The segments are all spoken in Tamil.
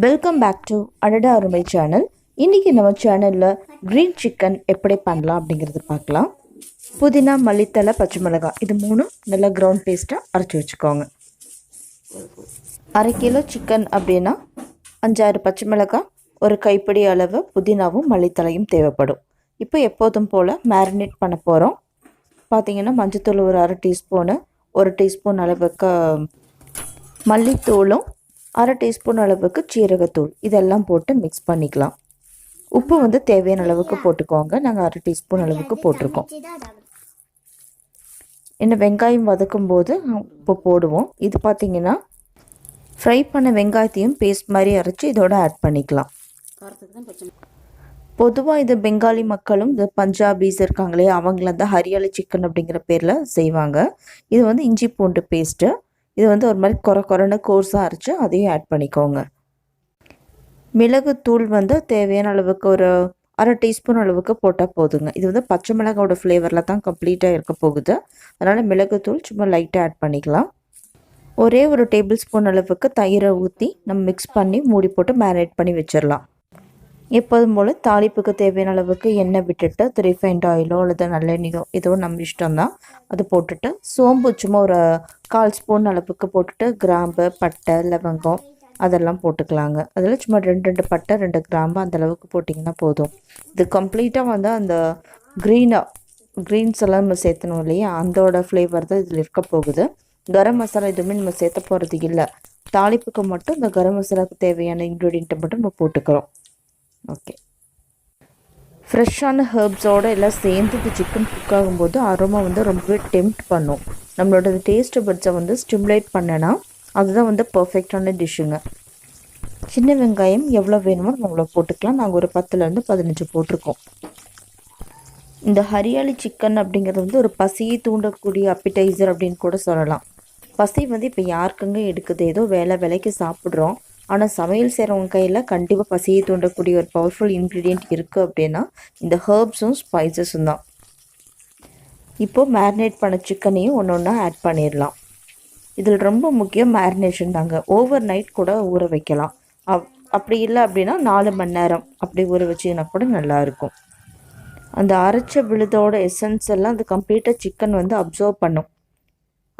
வெல்கம் பேக் டு அடடா அருமை சேனல். இன்றைக்கி நம்ம சேனலில் க்ரீன் சிக்கன் எப்படி பண்ணலாம் அப்படிங்கிறது பார்க்கலாம். புதினா, மல்லித்தலை, பச்சை மிளகாய் இது மூணும் நல்லா கிரவுண்ட் பேஸ்ட்டாக அரைச்சி வச்சுக்கோங்க. 1/2 கிலோ சிக்கன் அப்படின்னா 5-6 பச்சை மிளகாய், ஒரு கைப்பிடி அளவு புதினாவும் மல்லித்தலையும் தேவைப்படும். இப்போ எப்போதும் போல் மேரினேட் பண்ண போகிறோம். பார்த்திங்கன்னா மஞ்சத்தூள் ஒரு 1/2 டீஸ்பூனு, 1 டீஸ்பூன் அளவுக்கு மல்லித்தூளும், 1/2 டீஸ்பூன் அளவுக்கு சீரகத்தூள் இதெல்லாம் போட்டு மிக்ஸ் பண்ணிக்கலாம். உப்பு வந்து தேவையான அளவுக்கு போட்டுக்கோங்க. நாங்கள் 1/2 டீஸ்பூன் அளவுக்கு போட்டிருக்கோம். இன்னும் வெங்காயம் வதக்கும் போது உப்பு போடுவோம். இது பார்த்திங்கன்னா ஃப்ரை பண்ண வெங்காயத்தையும் பேஸ்ட் மாதிரி அரைச்சி இதோட ஆட் பண்ணிக்கலாம். பொதுவாக இது பெங்காலி மக்களும் இந்த பஞ்சாபீஸ் இருக்காங்களே அவங்கள அந்த ஹரியாலி சிக்கன் அப்படிங்கிற பேரில் செய்வாங்க. இது வந்து இஞ்சி பூண்டு பேஸ்ட்டு. இது வந்து ஒரு மாதிரி கொரன்னு கோர்ஸாக அரைச்சி அதையும் ஆட் பண்ணிக்கோங்க. மிளகுத்தூள் வந்து தேவையான அளவுக்கு ஒரு 1/2 டீஸ்பூன் அளவுக்கு போட்டால் போதுங்க. இது வந்து பச்சை மிளகாவோட ஃப்ளேவரில் தான் கம்ப்ளீட்டாக இருக்க போகுது. அதனால் மிளகுத்தூள் சும்மா லைட்டாக ஆட் பண்ணிக்கலாம். ஒரே ஒரு டேபிள் ஸ்பூன் அளவுக்கு தயிரை ஊற்றி நம்ம மிக்ஸ் பண்ணி மூடி போட்டு மேரினேட் பண்ணி வச்சிடலாம். எப்போதும் போல் தாளிப்புக்கு தேவையான அளவுக்கு எண்ணெய் விட்டுட்டு ரிஃபைண்ட் ஆயிலோ அல்லது நல்லெண்ணெயோ ஏதோ நம்ம இஷ்டம்தான் அது போட்டுட்டு, சோம்பு சும்மா ஒரு 1/4 ஸ்பூன் அளவுக்கு போட்டுட்டு, கிராம்பு, பட்டை, லவங்கம் அதெல்லாம் போட்டுக்கலாங்க. அதில் சும்மா 2 பட்டை 2 கிராம்பு அந்த அளவுக்கு போட்டிங்கன்னா போதும். இது கம்ப்ளீட்டாக வந்து அந்த க்ரீன்ஸ் எல்லாம் நம்ம சேர்த்தணும் இல்லையா, அதோட ஃப்ளேவர் தான் இதில் இருக்க போகுது. கரம் மசாலா எதுவுமே நம்ம சேர்த்த போகிறது இல்லை. தாளிப்புக்கு மட்டும் இந்த கரம் மசாலாவுக்கு தேவையான இன்க்ரீடியண்ட்டை மட்டும் நம்ம போட்டுக்கிறோம். ஓகே, ஃப்ரெஷ்ஷான ஹெர்ப்ஸோடு எல்லாம் சேர்ந்து இந்த சிக்கன் குக் ஆகும்போது அரோமா வந்து ரொம்பவே டெம்ப்ட் பண்ணும். நம்மளோட டேஸ்ட் பட்ஸை வந்து ஸ்டிமுலேட் பண்ணனா அதுதான் வந்து பர்ஃபெக்டான டிஷ்ஷுங்க. சின்ன வெங்காயம் எவ்வளோ வேணுமோ நம்ம அவ்வளோ போட்டுக்கலாம். நாங்கள் ஒரு 10-15 போட்டிருக்கோம். இந்த ஹரியாலி சிக்கன் அப்படிங்கிறது வந்து ஒரு பசியை தூண்டக்கூடிய அப்பிடைசர் அப்படின்னு கூட சொல்லலாம். பசி வந்து இப்போ யாருக்குங்க எடுக்குது? ஏதோ வேலைக்கு சாப்பிட்றோம். ஆனால் சமையல் செய்கிறவங்க கையில் கண்டிப்பாக பசியை தூண்டக்கூடிய ஒரு பவர்ஃபுல் இன்க்ரீடியண்ட் இருக்குது அப்படின்னா இந்த ஹெர்ப்ஸும் ஸ்பைசஸும் தான். இப்போது மேரினேட் பண்ண சிக்கனையும் ஒன்று ஒன்றா ஆட் பண்ணிடலாம். இதில் ரொம்ப முக்கியம் மேரினேஷன் தாங்க. ஓவர் நைட் கூட ஊற வைக்கலாம். அப்படி இல்லை அப்படின்னா 4 மணி நேரம் அப்படி ஊற வச்சிங்கன்னா கூட நல்லாயிருக்கும். அந்த அரைச்ச விழுதோட எசன்ஸ் எல்லாம் அந்த கம்ப்ளீட்டாக சிக்கன் வந்து அப்சர்வ் பண்ணும்.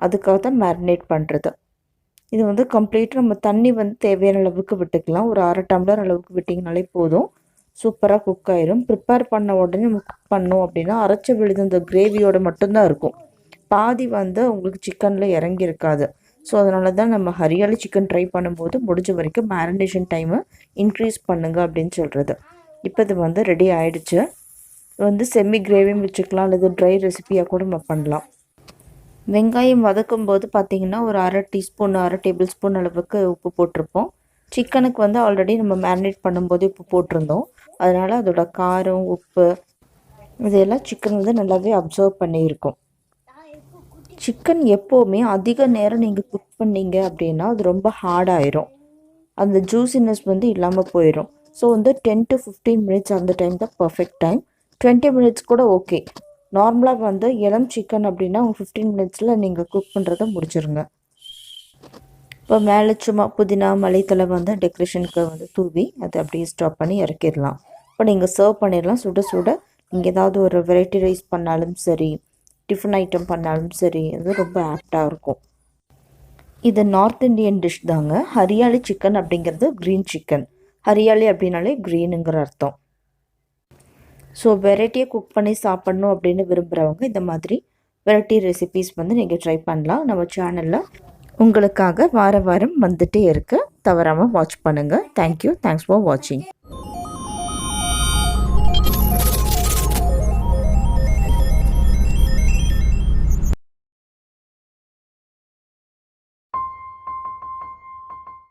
அதுக்காக தான் மேரினேட் பண்ணுறது. இது வந்து கம்ப்ளீட்டாக நம்ம தண்ணி வந்து தேவையான அளவுக்கு விட்டுக்கலாம். ஒரு 1/2 டம்ளர் அளவுக்கு விட்டிங்கனாலே போதும். சூப்பராக குக் ஆயிரும். ப்ரிப்பேர் பண்ண உடனே நம்ம குக் பண்ணோம் அப்படின்னா அரைச்ச விழுது இந்த கிரேவியோட மட்டும்தான் இருக்கும். பாதி வந்து உங்களுக்கு சிக்கனில் இறங்கி இருக்காது. ஸோ அதனால தான் நம்ம ஹரியாலி சிக்கன் ட்ரை பண்ணும்போது முடிஞ்ச வரைக்கும் மேரினேஷன் டைமை இன்க்ரீஸ் பண்ணுங்க அப்படின்னு சொல்கிறது. இப்போ இது வந்து ரெடி ஆகிடுச்சு. வந்து செமி கிரேவியும் வச்சுக்கலாம் அல்லது ட்ரை ரெசிபியாக கூட நம்ம பண்ணலாம். வெங்காயம் வதக்கும் போது பார்த்திங்கன்னா ஒரு 1/2 டேபிள் ஸ்பூன் அளவுக்கு உப்பு போட்டிருப்போம். சிக்கனுக்கு வந்து ஆல்ரெடி நம்ம மேரினேட் பண்ணும்போது உப்பு போட்டிருந்தோம். அதனால் அதோட காரம், உப்பு இதெல்லாம் சிக்கன் வந்து நல்லாவே அப்சர்வ் பண்ணியிருக்கும். சிக்கன் எப்போவுமே அதிக நேரம் நீங்கள் குக் பண்ணிங்க அப்படின்னா அது ரொம்ப ஹார்டாயிரும். அந்த ஜூசினஸ் வந்து இல்லாமல் போயிடும். ஸோ வந்து 10 to 15 மினிட்ஸ் அந்த டைம் தான் பர்ஃபெக்ட் டைம். 20 மினிட்ஸ் கூட ஓகே. நார்மலாக வந்து இளம் சிக்கன் அப்படின்னா 15 மினிட்ஸில் நீங்கள் குக் பண்ணுறதை முடிச்சிருங்க. இப்போ மேலே சும்மா புதினா, மல்லித்தலை வந்து டெக்கரேஷனுக்கு வந்து தூவி அதை அப்படியே ஸ்டாப் பண்ணி இறக்கிடலாம். இப்போ நீங்கள் சர்வ் பண்ணிடலாம். சுட சுட நீங்கள் ஏதாவது ஒரு வெரைட்டி ரைஸ் பண்ணாலும் சரி, டிஃபன் ஐட்டம் பண்ணாலும் சரி, அது ரொம்ப ஆப்டாக இருக்கும். இது நார்த் இந்தியன் டிஷ் தாங்க. ஹரியாலி சிக்கன் அப்படிங்கிறது க்ரீன் சிக்கன். ஹரியாலி அப்படின்னாலே க்ரீனுங்கிற அர்த்தம். ஸோ வெரைட்டியாக குக் பண்ணி சாப்பிட்ணும் அப்படின்னு விரும்புகிறவங்க இந்த மாதிரி வெரைட்டி ரெசிபீஸ் வந்து நீங்கள் ட்ரை பண்ணலாம். நம்ம சேனலில் உங்களுக்காக வாரம் வந்துகிட்டே இருக்குது. தவறாமல் வாட்ச் பண்ணுங்கள். தேங்க்யூ. தேங்க்ஸ் ஃபார் வாட்சிங்.